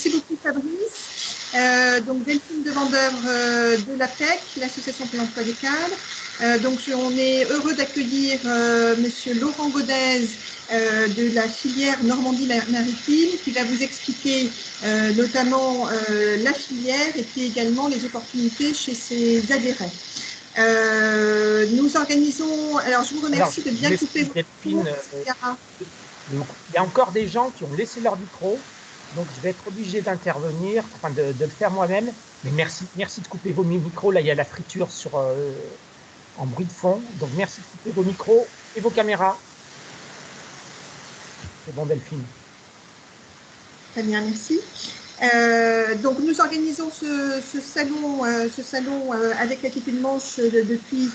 Merci beaucoup Fabrice. Donc Delphine de Vendœuvre de l'APEC, l'Association pour l'emploi des cadres. Donc on est heureux d'accueillir Monsieur Laurent Gaudez de la filière Normandie-Maritime qui va vous expliquer notamment la filière et puis également les opportunités chez ses adhérents. Nous organisons, alors je vous remercie de bien couper vos micros. Il y a encore des gens qui ont laissé leur micro, donc je vais être obligé d'intervenir, enfin de le faire moi-même. Mais merci de couper vos micros. Là, il y a la friture en bruit de fond. Donc merci de couper vos micros et vos caméras. C'est bon, Delphine. Très bien, merci. Donc nous organisons ce salon avec l'Attitude Manche depuis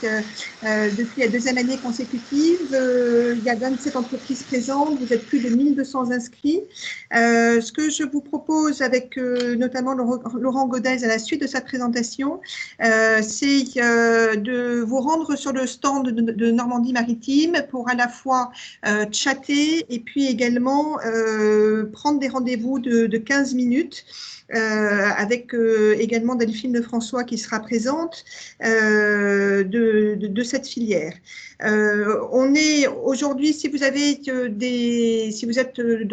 la deuxième année consécutive. Il y a 27 entreprises présentes, vous êtes plus de 1200 inscrits. Ce que je vous propose avec notamment Laurent Gaudez à la suite de sa présentation, c'est de vous rendre sur le stand de Normandie Maritime pour à la fois chatter et puis également prendre des rendez-vous de 15 minutes avec également Delphine Lefrançois qui sera présente de cette filière. On est aujourd'hui, si vous êtes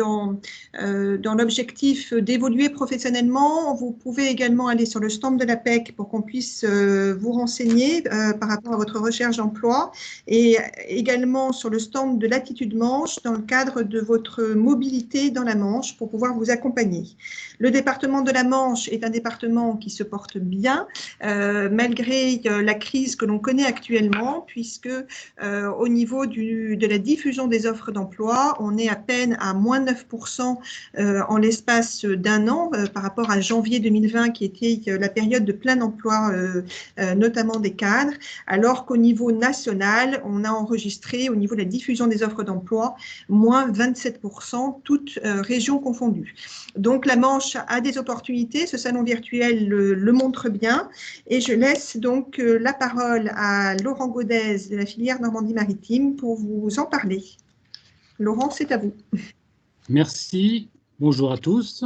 dans l'objectif d'évoluer professionnellement, vous pouvez également aller sur le stand de l'APEC pour qu'on puisse vous renseigner par rapport à votre recherche d'emploi et également sur le stand de l'Attitude Manche dans le cadre de votre mobilité dans la Manche pour pouvoir vous accompagner. Le département de la Manche est un département qui se porte bien malgré la crise que l'on connaît actuellement puisque au niveau de la diffusion des offres d'emploi, on est à peine à moins 9% en l'espace d'un an par rapport à janvier 2020 qui était la période de plein emploi, notamment des cadres, alors qu'au niveau national, on a enregistré au niveau de la diffusion des offres d'emploi moins 27%, toutes régions confondues. Donc la Manche a des opportunités, ce salon virtuel le montre bien et je laisse donc la parole à Laurent Gaudez de la filière Normandie-Maritime pour vous en parler. Laurent, c'est à vous. Merci, bonjour à tous.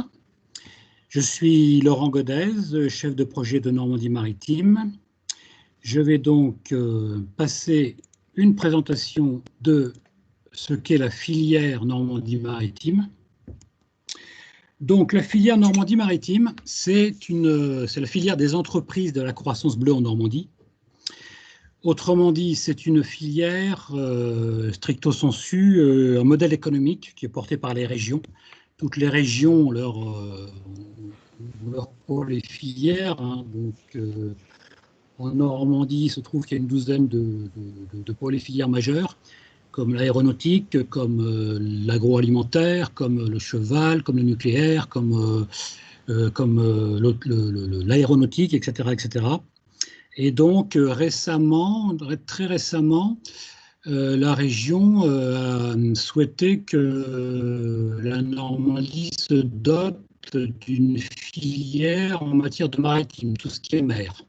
Je suis Laurent Gaudez, chef de projet de Normandie-Maritime. Je vais donc passer une présentation de ce qu'est la filière Normandie-Maritime. Donc la filière Normandie-Maritime, c'est la filière des entreprises de la croissance bleue en Normandie. Autrement dit, c'est une filière stricto sensu, un modèle économique qui est porté par les régions. Toutes les régions ont leur pôle et filières. Hein. Donc, en Normandie, il se trouve qu'il y a une douzaine de pôles et filières majeurs, comme l'aéronautique, comme l'agroalimentaire, comme le cheval, comme le nucléaire, comme l'aéronautique, etc., etc. Et donc, très récemment, la région a souhaité que la Normandie se dote d'une filière en matière de maritime, tout ce qui est mer.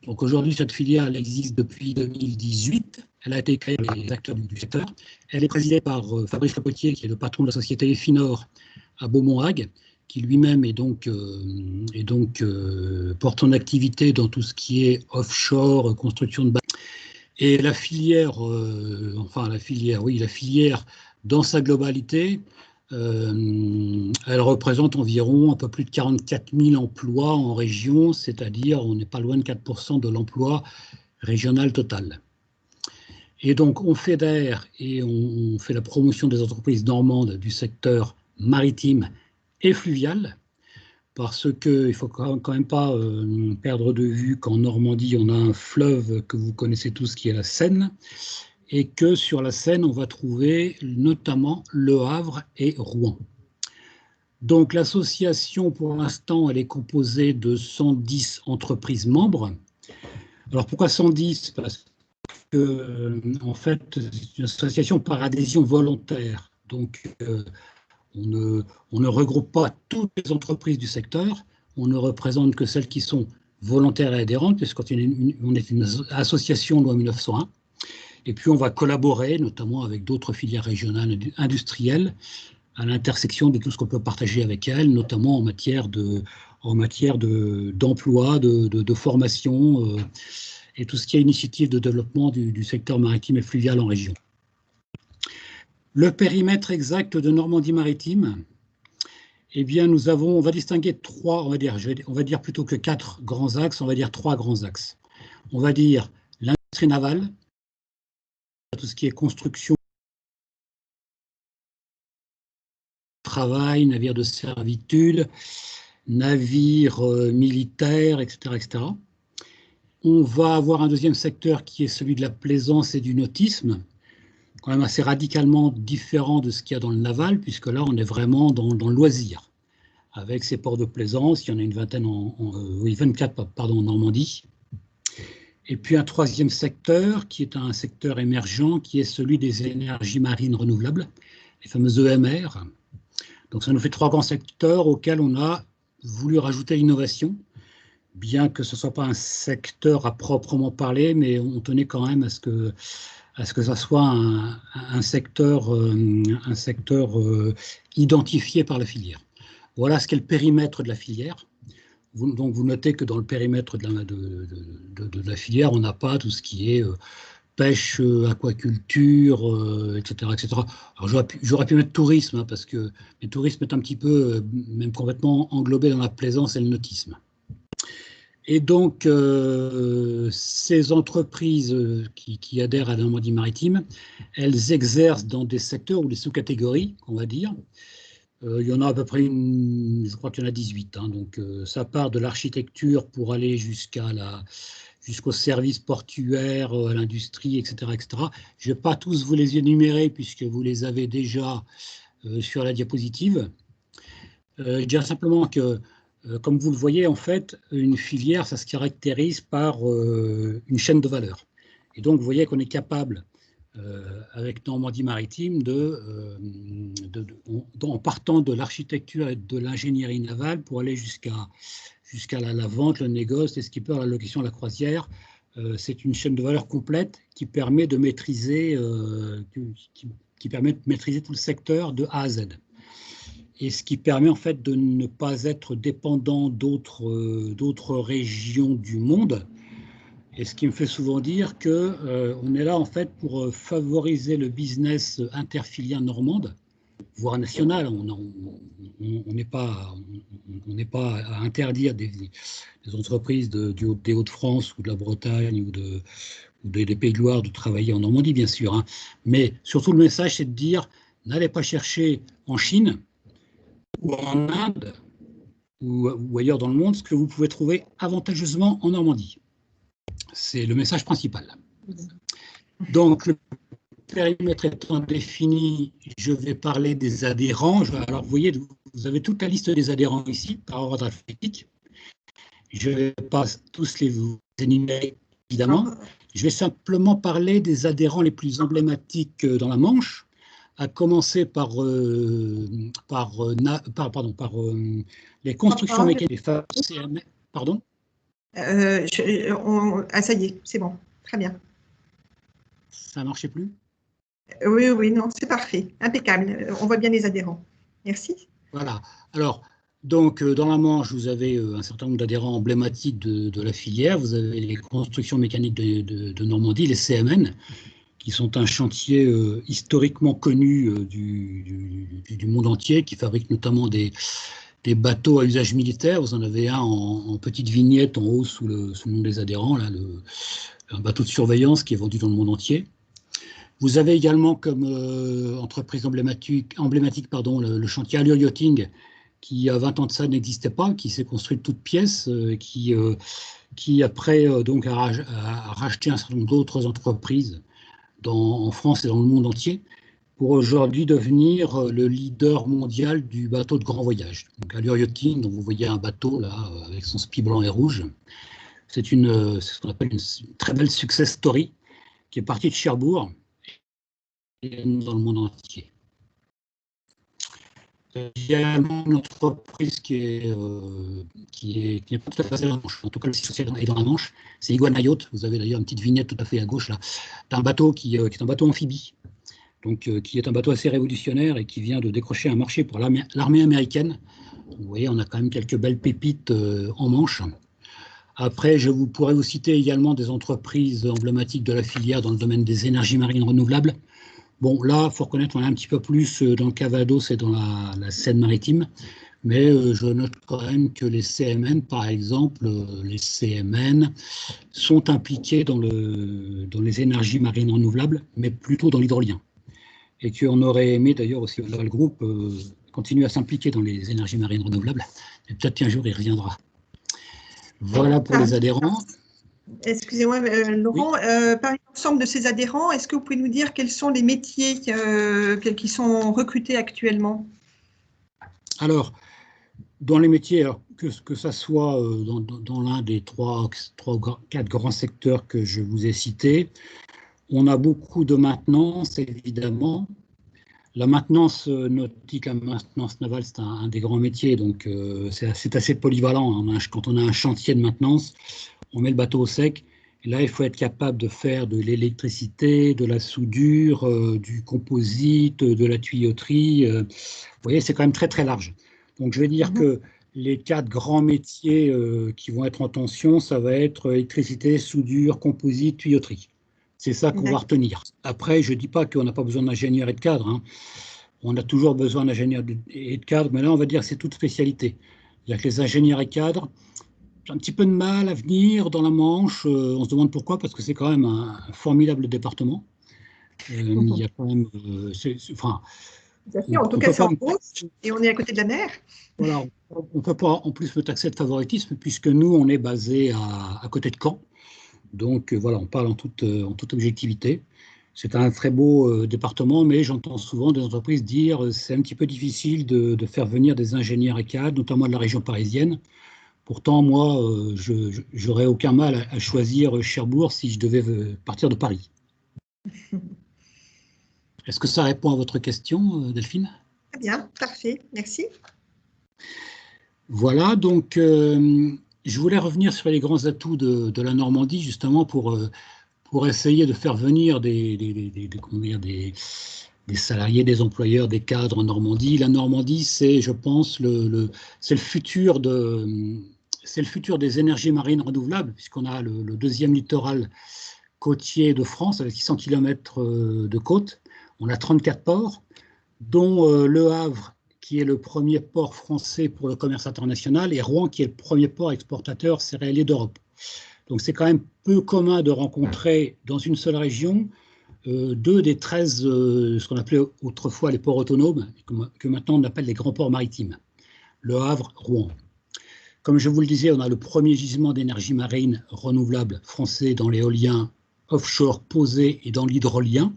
Donc aujourd'hui, cette filière elle existe depuis 2018. Elle a été créée par les acteurs du secteur. Elle est présidée par Fabrice Lepotier, qui est le patron de la société Efinor à Beaumont-Hague, qui lui-même porte son activité dans tout ce qui est offshore, construction de bateaux. Et la filière, la filière dans sa globalité, elle représente environ un peu plus de 44 000 emplois en région, c'est-à-dire on n'est pas loin de 4% de l'emploi régional total. Et donc on fédère et on fait la promotion des entreprises normandes du secteur maritime et fluvial, parce qu'il ne faut quand même pas perdre de vue qu'en Normandie, on a un fleuve que vous connaissez tous qui est la Seine, et que sur la Seine, on va trouver notamment Le Havre et Rouen. Donc l'association, pour l'instant, elle est composée de 110 entreprises membres. Alors pourquoi 110? Parce que, en fait, c'est une association par adhésion volontaire. Donc, on ne regroupe pas toutes les entreprises du secteur, on ne représente que celles qui sont volontaires et adhérentes, puisqu'on est une association loi 1901. Et puis on va collaborer, notamment avec d'autres filières régionales industrielles, à l'intersection de tout ce qu'on peut partager avec elle, notamment en matière d'emploi, de formation et tout ce qui est initiative de développement du secteur maritime et fluvial en région. Le périmètre exact de Normandie maritime, eh bien, on va distinguer trois, on va dire plutôt que 4 grands axes, on va dire 3 grands axes. On va dire l'industrie navale, tout ce qui est construction, travail, navires de servitude, navires militaires, etc., etc. On va avoir un deuxième secteur qui est celui de la plaisance et du nautisme, quand même assez radicalement différent de ce qu'il y a dans le naval, puisque là, on est vraiment dans le loisir. Avec ces ports de plaisance, il y en a une vingtaine, 24 pardon, en Normandie. Et puis un troisième secteur, qui est un secteur émergent, qui est celui des énergies marines renouvelables, les fameuses EMR. Donc ça nous fait 3 grands secteurs auxquels on a voulu rajouter l'innovation, bien que ce ne soit pas un secteur à proprement parler, mais on tenait quand même à ce que ça soit un secteur identifié par la filière. Voilà ce qu'est le périmètre de la filière. Donc vous notez que dans le périmètre de la filière, on n'a pas tout ce qui est pêche, aquaculture, etc., etc. Alors j'aurais pu mettre tourisme, hein, parce que le tourisme est un petit peu, même complètement englobé dans la plaisance et le nautisme. Et donc, ces entreprises qui adhèrent à la Normandie maritime, elles exercent dans des secteurs ou des sous-catégories, on va dire. Il y en a à peu près, je crois qu'il y en a 18. Hein, donc, ça part de l'architecture pour aller jusqu'aux services portuaires, à l'industrie, etc., etc. Je ne vais pas tous vous les énumérer puisque vous les avez déjà sur la diapositive. Je dirais simplement que comme vous le voyez, en fait, une filière, ça se caractérise par une chaîne de valeur. Et donc, vous voyez qu'on est capable, avec Normandie maritime, en partant de l'architecture et de l'ingénierie navale pour aller jusqu'à la vente, le négoce, les skippers, la location, la croisière. C'est une chaîne de valeur complète qui permet de maîtriser, tout le secteur de A à Z. Et ce qui permet en fait de ne pas être dépendant d'autres régions du monde. Et ce qui me fait souvent dire qu'on est là en fait pour favoriser le business interfilière normande, voire national. On n'est pas à interdire des entreprises des Hauts-de-France ou de la Bretagne ou des Pays de Loire de travailler en Normandie, bien sûr. Hein. Mais surtout le message, c'est de dire, n'allez pas chercher en Chine ou en Inde ou ailleurs dans le monde, ce que vous pouvez trouver avantageusement en Normandie. C'est le message principal. Donc, le périmètre étant défini, je vais parler des adhérents. Alors, vous voyez, vous avez toute la liste des adhérents ici, par ordre alphabétique. Je ne vais pas tous les vous énumérer, évidemment. Je vais simplement parler des adhérents les plus emblématiques dans la Manche, à commencer par les constructions mécaniques. Pardon? Ça y est, c'est bon, très bien. Ça ne marchait plus? Oui, non, c'est parfait, impeccable. On voit bien les adhérents. Merci. Voilà. Alors, donc, dans la Manche, vous avez un certain nombre d'adhérents emblématiques de la filière. Vous avez les constructions mécaniques de Normandie, les CMN, qui sont un chantier historiquement connu du monde entier, qui fabrique notamment des bateaux à usage militaire. Vous en avez un en petite vignette en haut sous le nom des adhérents, là, un bateau de surveillance qui est vendu dans le monde entier. Vous avez également comme entreprise emblématique le chantier Allure Yachting, qui, à 20 ans de ça, n'existait pas, qui s'est construit de toutes pièces, qui après donc a racheté un certain nombre d'autres entreprises en France et dans le monde entier, pour aujourd'hui devenir le leader mondial du bateau de grand voyage. Donc Allure Yachting, donc vous voyez un bateau là, avec son spi blanc et rouge. C'est ce qu'on appelle une très belle success story, qui est partie de Cherbourg et dans le monde entier. Il y a une entreprise qui n'est pas tout à fait dans la Manche, en tout cas le siège social est dans la Manche, c'est Iguana Yacht. Vous avez d'ailleurs une petite vignette tout à fait à gauche là, d'un bateau qui est un bateau amphibie, donc, qui est un bateau assez révolutionnaire et qui vient de décrocher un marché pour l'armée américaine. Vous voyez, on a quand même quelques belles pépites en Manche. Après, je pourrais vous citer également des entreprises emblématiques de la filière dans le domaine des énergies marines renouvelables. Bon, là, il faut reconnaître qu'on est un petit peu plus dans le Calvados et dans la Seine-Maritime, mais je note quand même que les CMN, par exemple, les CMN sont impliqués dans les énergies marines renouvelables, mais plutôt dans l'hydrolien. Et qu'on aurait aimé d'ailleurs aussi, le groupe continue à s'impliquer dans les énergies marines renouvelables, et peut-être qu'un jour il reviendra. Voilà pour les adhérents. Excusez-moi, Laurent, oui. Parmi l'ensemble de ces adhérents, est-ce que vous pouvez nous dire quels sont les métiers qui sont recrutés actuellement? Alors, dans les métiers, alors, que ça soit dans l'un des 3 ou 4 grands secteurs que je vous ai cités, on a beaucoup de maintenance, évidemment. La maintenance nautique, la maintenance navale, c'est un des grands métiers, donc c'est assez polyvalent. Quand on a un chantier de maintenance, on met le bateau au sec. Et là, il faut être capable de faire de l'électricité, de la soudure, du composite, de la tuyauterie. Vous voyez, c'est quand même très, très large. Donc, je vais dire que les 4 grands métiers qui vont être en tension, ça va être électricité, soudure, composite, tuyauterie. C'est ça qu'on va retenir. Après, je ne dis pas qu'on n'a pas besoin d'ingénieurs et de cadres. Hein. On a toujours besoin d'ingénieurs et de cadres, mais là, on va dire que c'est toute spécialité. C'est-à-dire que les ingénieurs et cadres, j'ai un petit peu de mal à venir dans la Manche. On se demande pourquoi, parce que c'est quand même un formidable département. Il y a quand même... en tout cas, c'est en hausse et on est à côté de la mer. Voilà, on ne peut pas en plus me taxer de favoritisme, puisque nous, on est basé à côté de Caen. Donc voilà, on parle en toute objectivité. C'est un très beau département, mais j'entends souvent des entreprises dire c'est un petit peu difficile de faire venir des ingénieurs et cadres, notamment de la région parisienne. Pourtant, moi, je n'aurais aucun mal à choisir Cherbourg si je devais partir de Paris. Est-ce que ça répond à votre question, Delphine? Très bien, parfait, merci. Voilà, donc je voulais revenir sur les grands atouts de la Normandie, justement pour essayer de faire venir des salariés, des employeurs, des cadres en Normandie. La Normandie, c'est, je pense, c'est le futur des énergies marines renouvelables, puisqu'on a le deuxième littoral côtier de France, avec 600 km de côte. On a 34 ports, dont Le Havre, qui est le premier port français pour le commerce international, et Rouen, qui est le premier port exportateur céréalier d'Europe. Donc c'est quand même peu commun de rencontrer dans une seule région 2 des 13, ce qu'on appelait autrefois les ports autonomes, que maintenant on appelle les grands ports maritimes, Le Havre, Rouen. Comme je vous le disais, on a le premier gisement d'énergie marine renouvelable français dans l'éolien offshore posé et dans l'hydrolien.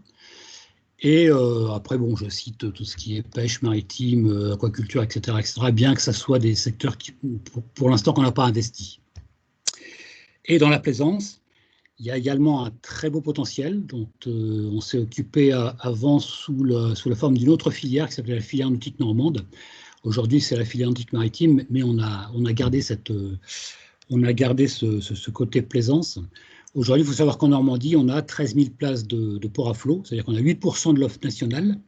Et après, bon, je cite tout ce qui est pêche maritime, aquaculture, etc., bien que ce soit des secteurs qui, pour l'instant, qu'on n'a pas investi. Et dans la plaisance, il y a également un très beau potentiel dont on s'est occupé avant sous la forme d'une autre filière qui s'appelait la filière nautique normande. Aujourd'hui, c'est la filière nautique maritime, mais on a gardé ce côté plaisance. Aujourd'hui, il faut savoir qu'en Normandie, on a 13 000 places de port à flot, c'est-à-dire qu'on a 8% de l'offre nationale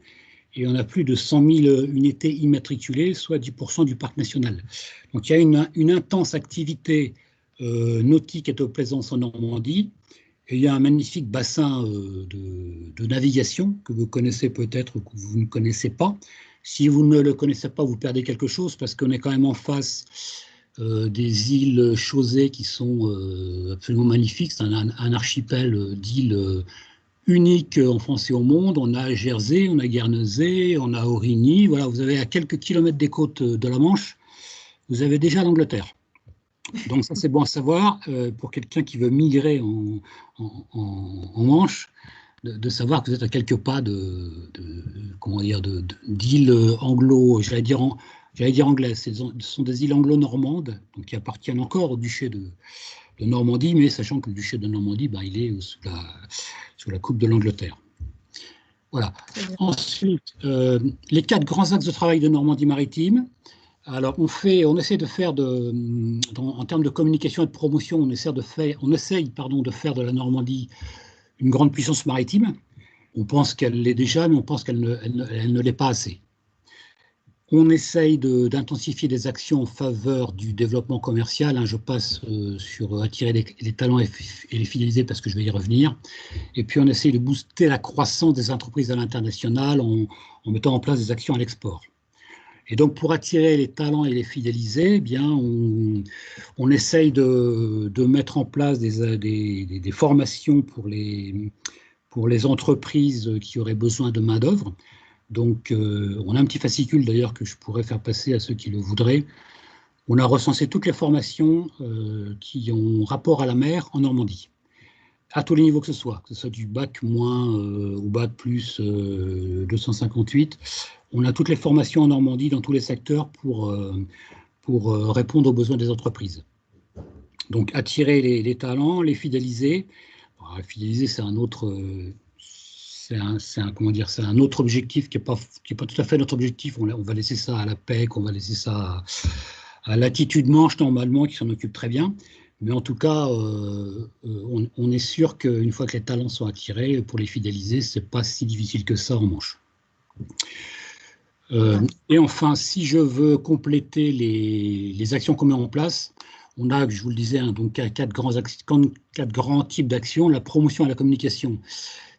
et on a plus de 100 000 unités immatriculées, soit 10% du parc national. Donc il y a une intense activité nautique et de plaisance en Normandie. Et il y a un magnifique bassin de navigation que vous connaissez peut-être ou que vous ne connaissez pas. Si vous ne le connaissez pas, vous perdez quelque chose parce qu'on est quand même en face des îles Chausey qui sont absolument magnifiques. C'est un archipel d'îles unique en France et au monde. On a Jersey, on a Guernesey, on a Aurigny. Voilà, vous avez à quelques kilomètres des côtes de la Manche, vous avez déjà l'Angleterre. Donc ça, c'est bon à savoir pour quelqu'un qui veut migrer en Manche, de savoir que vous êtes à quelques pas d'îles anglo, j'allais dire anglaises. Ce sont des îles anglo-normandes, donc qui appartiennent encore au duché de Normandie, mais sachant que le duché de Normandie, il est sous la coupe de l'Angleterre. Voilà. Ensuite, les 4 grands axes de travail de Normandie maritime. Alors, on essaie de faire, en termes de communication et de promotion, on essaye de faire de la Normandie une grande puissance maritime. On pense qu'elle l'est déjà, mais on pense qu'elle ne l'est pas assez. On essaye d'intensifier des actions en faveur du développement commercial. Je passe sur attirer les talents et les fidéliser parce que je vais y revenir. Et puis on essaye de booster la croissance des entreprises à l'international en mettant en place des actions à l'export. Et donc pour attirer les talents et les fidéliser, eh bien on essaye de mettre en place des formations pour les entreprises qui auraient besoin de main-d'œuvre. Donc, on a un petit fascicule d'ailleurs que je pourrais faire passer à ceux qui le voudraient. On a recensé toutes les formations qui ont rapport à la mer en Normandie, à tous les niveaux que ce soit du bac moins au bac plus 258. On a toutes les formations en Normandie dans tous les secteurs pour répondre aux besoins des entreprises. Donc, attirer les talents, les fidéliser. Alors, fidéliser, c'est un autre... c'est un autre objectif qui n'est pas tout à fait notre objectif. On va laisser ça à la PEC, on va laisser ça à l'Attitude Manche normalement, qui s'en occupe très bien. Mais en tout cas, on est sûr qu'une fois que les talents sont attirés, pour les fidéliser, ce n'est pas si difficile que ça en Manche. Et enfin, si je veux compléter les actions qu'on met en place, on a, je vous le disais, donc quatre grands types d'actions. La promotion et la communication.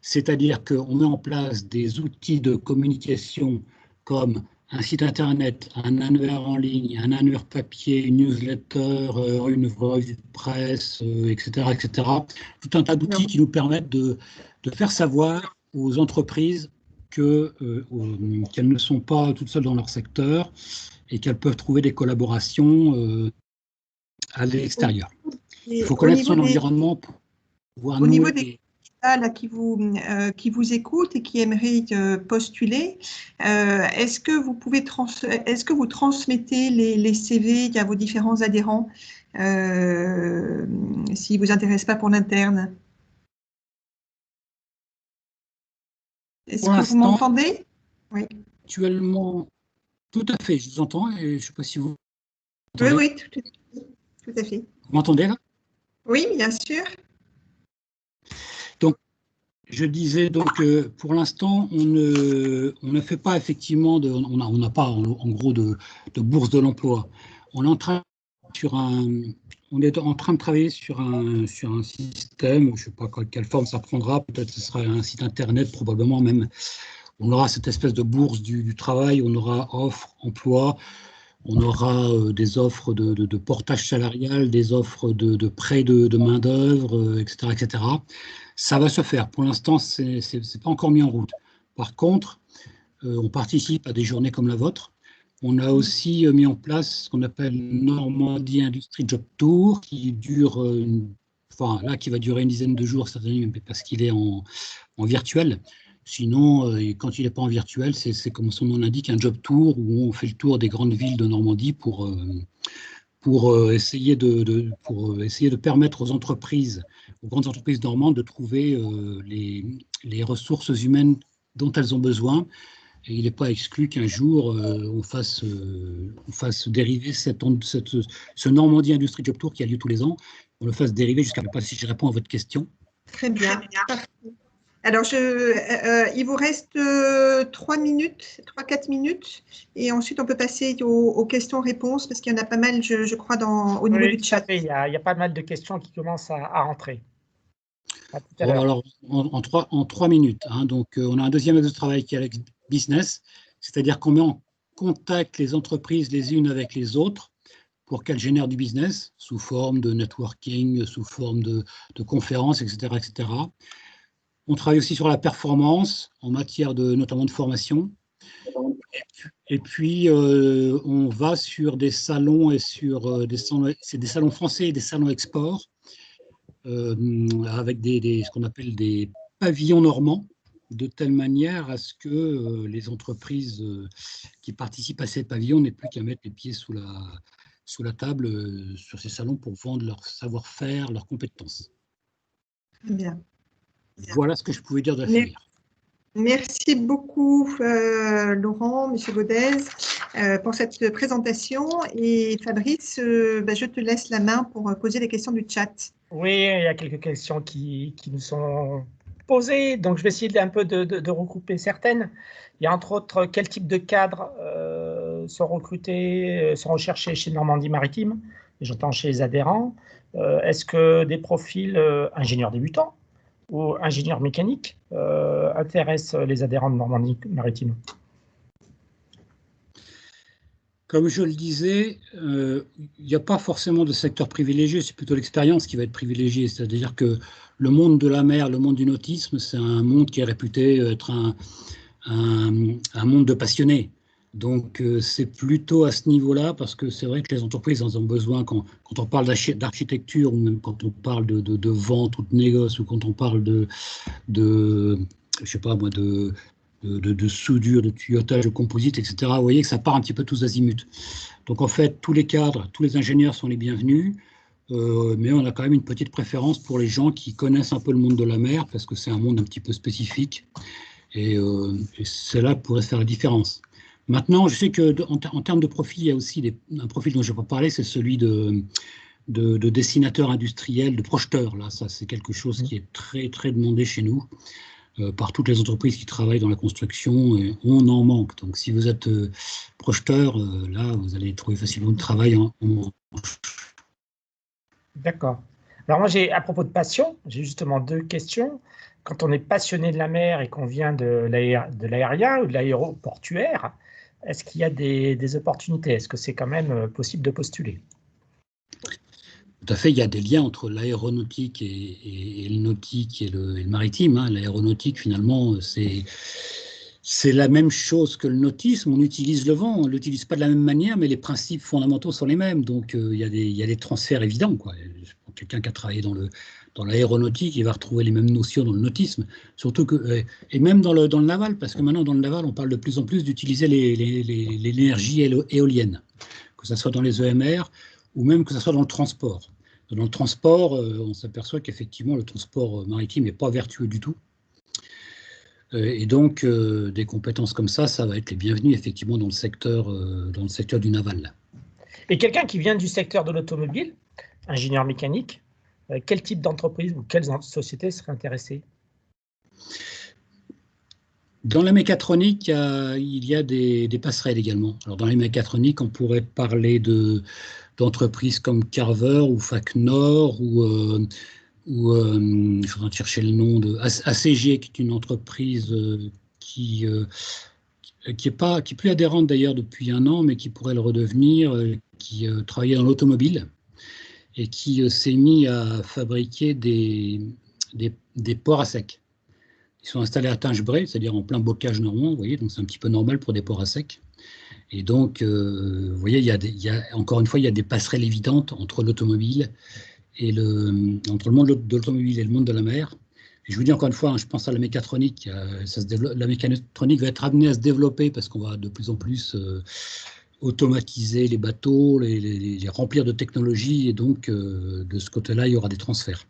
C'est-à-dire qu'on met en place des outils de communication comme un site internet, un annuaire en ligne, un annuaire papier, une newsletter, une revue de presse, etc., etc. Tout un tas d'outils qui nous permettent de faire savoir aux entreprises qu'elles ne sont pas toutes seules dans leur secteur et qu'elles peuvent trouver des collaborations à l'extérieur. Il faut connaître son environnement pour pouvoir nouer. Là, qui vous écoutent et qui aimeraient postuler, est-ce que vous transmettez les CV à vos différents adhérents s'ils ne vous intéressent pas pour l'interne? Est-ce que vous m'entendez? Oui. Actuellement, tout à fait, je vous entends et je ne sais pas si vous m'entendez. Oui, tout à fait. Vous m'entendez là? Oui, bien sûr. Donc, je disais donc pour l'instant, on ne fait pas effectivement, on n'a pas en gros de bourse de l'emploi. On est en train de travailler sur un système, je ne sais pas quelle forme ça prendra, peut-être ce sera un site internet probablement même. On aura cette espèce de bourse du travail, on aura offre, emploi, on aura des offres de portage salarial, des offres de prêt de main-d'œuvre, etc., etc. Ça va se faire. Pour l'instant, ce n'est pas encore mis en route. Par contre, on participe à des journées comme la vôtre. On a aussi mis en place ce qu'on appelle Normandie Industrie Job Tour, qui dure, qui va durer une dizaine de jours, certainement, parce qu'il est en virtuel. Sinon, quand il n'est pas en virtuel, c'est comme son nom l'indique, un job tour où on fait le tour des grandes villes de Normandie pour essayer de permettre aux entreprises, aux grandes entreprises normandes de trouver les ressources humaines dont elles ont besoin. Et il n'est pas exclu qu'un jour, on fasse dériver ce Normandie Industrie Job Tour qui a lieu tous les ans, on le fasse dériver jusqu'à, je ne sais pas si je réponds à votre question. Très bien. Alors, il vous reste 3 minutes, 3-4 minutes, et ensuite on peut passer aux questions-réponses, parce qu'il y en a pas mal, je crois, au niveau du chat. Il y a pas mal de questions qui commencent à rentrer. Alors, en 3 minutes. Donc, on a un deuxième axe de travail qui est Alex Business, c'est-à-dire qu'on met en contact les entreprises les unes avec les autres pour qu'elles génèrent du business sous forme de networking, sous forme de conférences, etc., etc. On travaille aussi sur la performance en matière notamment de formation. Et puis, on va sur des salons et sur des salons français et des salons export avec ce qu'on appelle des pavillons normands, de telle manière à ce que les entreprises qui participent à ces pavillons n'aient plus qu'à mettre les pieds sous la table sur ces salons pour vendre leur savoir-faire, leurs compétences. Bien. Voilà ce que je pouvais dire de l'affaire. Merci beaucoup, Laurent, M. Gaudez, pour cette présentation. Et Fabrice, je te laisse la main pour poser les questions du chat. Oui, il y a quelques questions qui nous sont posées, donc je vais essayer un peu de regrouper certaines. Il y a entre autres quel type de cadres sont recrutés, sont recherchés chez Normandie Maritime, j'entends chez les adhérents. Est-ce que des profils ingénieurs débutants ou ingénieurs mécaniques intéressent les adhérents de Normandie Maritime? Comme je le disais, il n'y a pas forcément de secteur privilégié, c'est plutôt l'expérience qui va être privilégiée. C'est-à-dire que le monde de la mer, le monde du nautisme, c'est un monde qui est réputé être un monde de passionnés. Donc c'est plutôt à ce niveau-là, parce que c'est vrai que les entreprises en ont besoin quand on parle d'architecture, ou même quand on parle de vente ou de négoce, ou quand on parle je sais pas moi, de soudure, de tuyautage, de composite, etc. Vous voyez que ça part un petit peu tous azimuts. Donc en fait, tous les cadres, tous les ingénieurs sont les bienvenus, mais on a quand même une petite préférence pour les gens qui connaissent un peu le monde de la mer, parce que c'est un monde un petit peu spécifique, et cela pourrait faire la différence. Maintenant, je sais qu'en termes de profil, il y a aussi un profil dont je n'ai pas parlé, c'est celui de dessinateur industriel, de projeteur. Là, ça, c'est quelque chose qui est très, très demandé chez nous. Par toutes les entreprises qui travaillent dans la construction, et on en manque. Donc, si vous êtes projeteur, là, vous allez trouver facilement du travail en D'accord. Alors moi, à propos de passion, j'ai justement deux questions. Quand on est passionné de la mer et qu'on vient de l'aérien ou de l'aéroportuaire, est-ce qu'il y a des opportunités? Est-ce que c'est quand même possible de postuler? Tout à fait, il y a des liens entre l'aéronautique et le nautique et le maritime. Hein. L'aéronautique, finalement, c'est la même chose que le nautisme. On utilise le vent, on ne l'utilise pas de la même manière, mais les principes fondamentaux sont les mêmes. Donc, il y a des transferts évidents, quoi. Pour quelqu'un qui a travaillé dans l'aéronautique, il va retrouver les mêmes notions dans le nautisme. Surtout et même dans le naval, parce que maintenant, dans le naval, on parle de plus en plus d'utiliser l'énergie éolienne, que ce soit dans les EMR, ou même que ce soit dans le transport. Dans le transport, on s'aperçoit qu'effectivement, le transport maritime n'est pas vertueux du tout. Et donc, des compétences comme ça va être les bienvenues, effectivement, dans le secteur du naval. Et quelqu'un qui vient du secteur de l'automobile, ingénieur mécanique, quel type d'entreprise ou quelles sociétés seraient intéressées? Dans la mécatronique, il y a des passerelles également. Alors, dans la mécatronique, on pourrait parler d'entreprises comme Carver ou Facnor ou je suis en train de chercher le nom de ACG, qui est une entreprise qui est plus adhérente d'ailleurs depuis un an, mais qui pourrait le redevenir, qui travaillait dans l'automobile et qui s'est mis à fabriquer des ports à sec. Ils sont installés à Tingebray, c'est-à-dire en plein bocage normand, vous voyez, donc c'est un petit peu normal pour des ports à sec. Et donc, vous voyez, encore une fois, il y a des passerelles évidentes entre l'automobile et entre le monde de l'automobile et le monde de la mer. Et je vous dis encore une fois, je pense à la mécatronique. La mécatronique va être amenée à se développer parce qu'on va de plus en plus automatiser les bateaux, les remplir de technologie, et donc de ce côté-là, il y aura des transferts.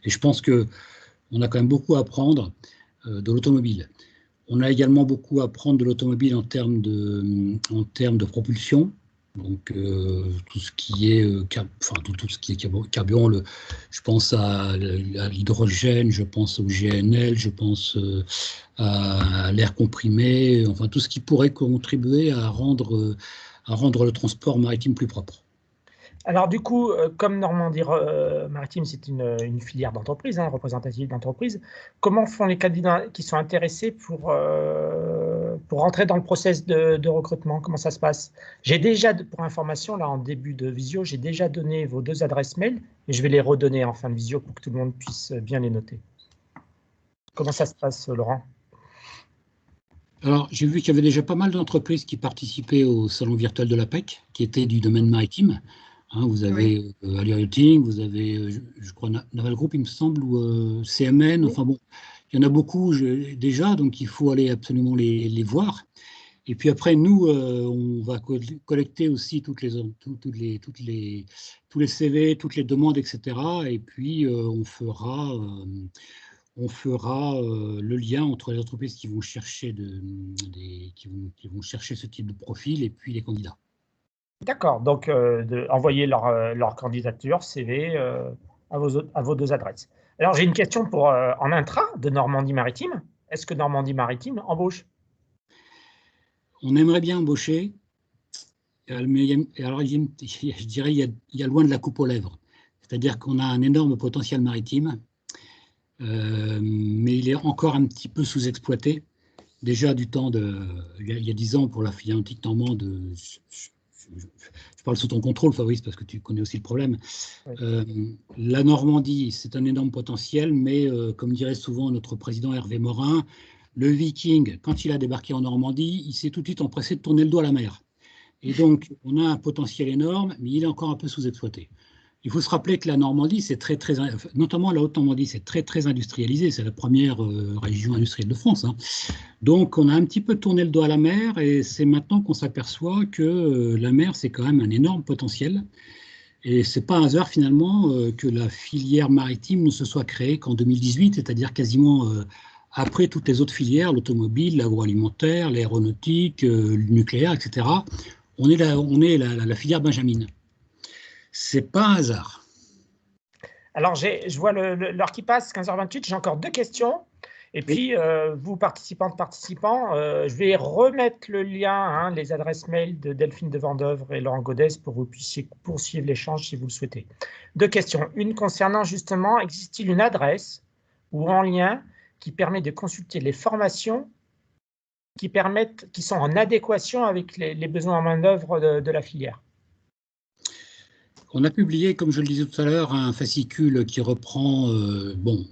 Et je pense qu'on a quand même beaucoup à apprendre de l'automobile. On a également beaucoup à apprendre de l'automobile en termes de propulsion. Donc tout ce qui est tout ce qui est carburant, je pense à l'hydrogène, je pense au GNL, je pense à l'air comprimé, enfin tout ce qui pourrait contribuer à rendre le transport maritime plus propre. Alors du coup, comme Normandie Maritime, c'est une filière d'entreprise, représentative d'entreprise, comment font les candidats qui sont intéressés pour rentrer dans le process de recrutement? Comment ça se passe? J'ai déjà, pour information, là en début de visio, j'ai déjà donné vos 2 adresses mail, et je vais les redonner en fin de visio pour que tout le monde puisse bien les noter. Comment ça se passe, Laurent? Alors, j'ai vu qu'il y avait déjà pas mal d'entreprises qui participaient au salon virtuel de l'APEC, qui était du domaine maritime. Vous avez Allier, vous avez, je crois, Naval Group, il me semble, ou CMN. Enfin bon, il y en a beaucoup déjà, donc il faut aller absolument les voir. Et puis après, nous, on va collecter aussi tous les CV, toutes les demandes, etc. Et puis, on fera le lien entre les entreprises qui vont chercher qui vont chercher ce type de profil et puis les candidats. D'accord, donc envoyer leur candidature, CV à vos 2 adresses. Alors, j'ai une question pour en intra de Normandie-Maritime. Est-ce que Normandie-Maritime embauche? On aimerait bien embaucher, mais alors, je dirais il y a loin de la coupe aux lèvres. C'est-à-dire qu'on a un énorme potentiel maritime, mais il est encore un petit peu sous-exploité. Déjà il y a 10 ans pour la filière nautique normande, je parle sous ton contrôle, Fabrice, parce que tu connais aussi le problème. Oui. La Normandie, c'est un énorme potentiel, mais comme dirait souvent notre président Hervé Morin, le Viking, quand il a débarqué en Normandie, il s'est tout de suite empressé de tourner le dos à la mer. Et donc, on a un potentiel énorme, mais il est encore un peu sous-exploité. Il faut se rappeler que la Normandie, notamment la Haute-Normandie, c'est très industrialisé. C'est la première région industrielle de France. Hein. Donc, on a un petit peu tourné le dos à la mer et c'est maintenant qu'on s'aperçoit que la mer, c'est quand même un énorme potentiel. Et c'est pas un hasard finalement que la filière maritime ne se soit créée qu'en 2018, c'est-à-dire quasiment après toutes les autres filières, l'automobile, l'agroalimentaire, l'aéronautique, le nucléaire, etc. On est la filière Benjamin. C'est pas un hasard. Alors, je vois l'heure qui passe, 15h28, j'ai encore 2 questions. Et puis, vous, participants, je vais remettre le lien, hein, les adresses mail de Delphine de Vendœuvre et Laurent Godès pour que vous puissiez poursuivre l'échange si vous le souhaitez. 2 questions. Une concernant justement, existe-t-il une adresse ou un lien qui permet de consulter les formations qui sont en adéquation avec les besoins en main-d'œuvre de la filière? On a publié, comme je le disais tout à l'heure, un fascicule qui reprend, bon,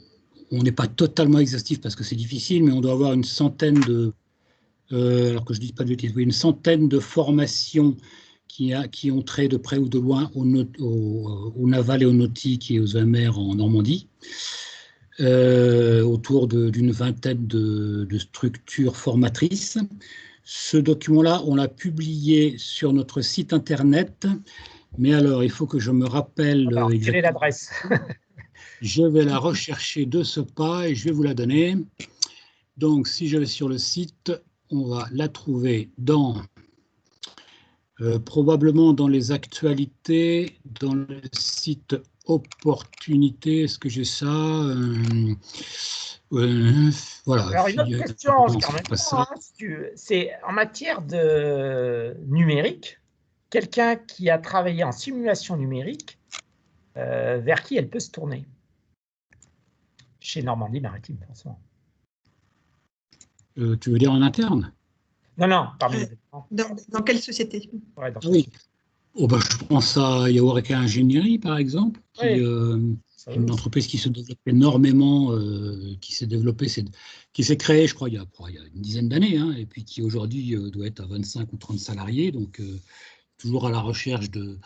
on n'est pas totalement exhaustif parce que c'est difficile, mais on doit avoir une centaine alors que je ne dis pas de bêtises, oui, une centaine de formations qui ont trait de près ou de loin au naval et au nautique et aux EMR en Normandie, autour d'une vingtaine de structures formatrices. Ce document-là, on l'a publié sur notre site internet. Mais alors, il faut que je me rappelle exactement. Quelle est l'adresse? Je vais la rechercher de ce pas et je vais vous la donner. Donc, si je vais sur le site, on va la trouver probablement dans les actualités, dans le site Opportunité. Est-ce que j'ai ça voilà. Alors, une autre question, c'est en matière de numérique, quelqu'un qui a travaillé en simulation numérique, vers qui elle peut se tourner? Chez Normandie Maritime, forcément. Tu veux dire en interne? Non, parmi les dans quelle société? Ouais, oui. Oh, bah, je pense à Yaworeka Ingénierie, par exemple, qui est une entreprise qui se développe énormément, qui s'est créée, je crois, il y a une dizaine d'années, hein, et puis qui aujourd'hui doit être à 25 ou 30 salariés, donc toujours à la recherche de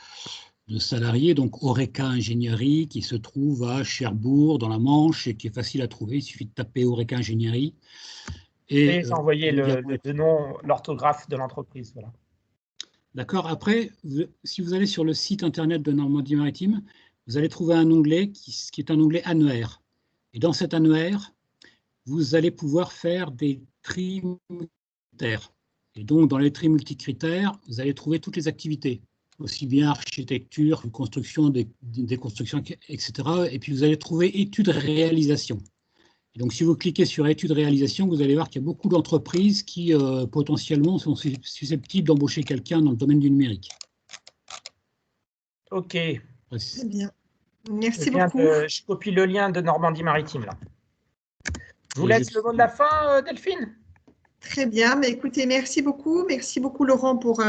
salariés. Donc Oreca Ingénierie, qui se trouve à Cherbourg, dans la Manche, et qui est facile à trouver. Il suffit de taper Oreca Ingénierie. Et j'ai envoyé le nom, l'orthographe de l'entreprise. Voilà. D'accord. Après, si vous allez sur le site internet de Normandie Maritime, vous allez trouver un onglet qui est un onglet annuaire. Et dans cet annuaire, vous allez pouvoir faire des tri multicritères. Et donc, dans les tri multicritères, vous allez trouver toutes les activités, aussi bien architecture, construction, des constructions, etc. Et puis, vous allez trouver études réalisation. Donc, si vous cliquez sur études réalisation, vous allez voir qu'il y a beaucoup d'entreprises qui potentiellement sont susceptibles d'embaucher quelqu'un dans le domaine du numérique. Ok. Très bien. Merci beaucoup. Je copie le lien de Normandie Maritime là. Je vous laisse le mot de la fin, Delphine. Très bien, mais écoutez, merci beaucoup Laurent pour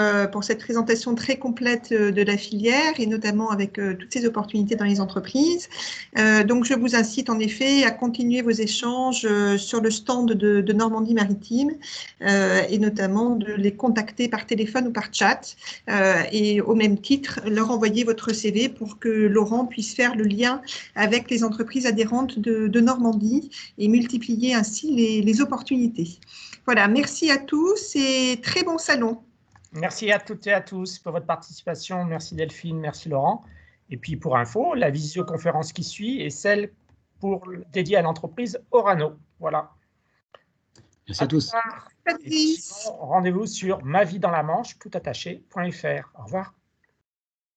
cette présentation très complète de la filière et notamment avec toutes ces opportunités dans les entreprises. Donc je vous incite en effet à continuer vos échanges sur le stand de Normandie Maritime et notamment de les contacter par téléphone ou par chat et au même titre leur envoyer votre CV pour que Laurent puisse faire le lien avec les entreprises adhérentes de Normandie et multiplier ainsi les opportunités. Voilà, merci à tous et très bon salon. Merci à toutes et à tous pour votre participation. Merci Delphine, merci Laurent. Et puis pour info, la visioconférence qui suit est celle dédiée à l'entreprise Orano. Voilà. Merci à tous. Rendez-vous sur maviesdansla manche, toutattaché.fr. Au revoir.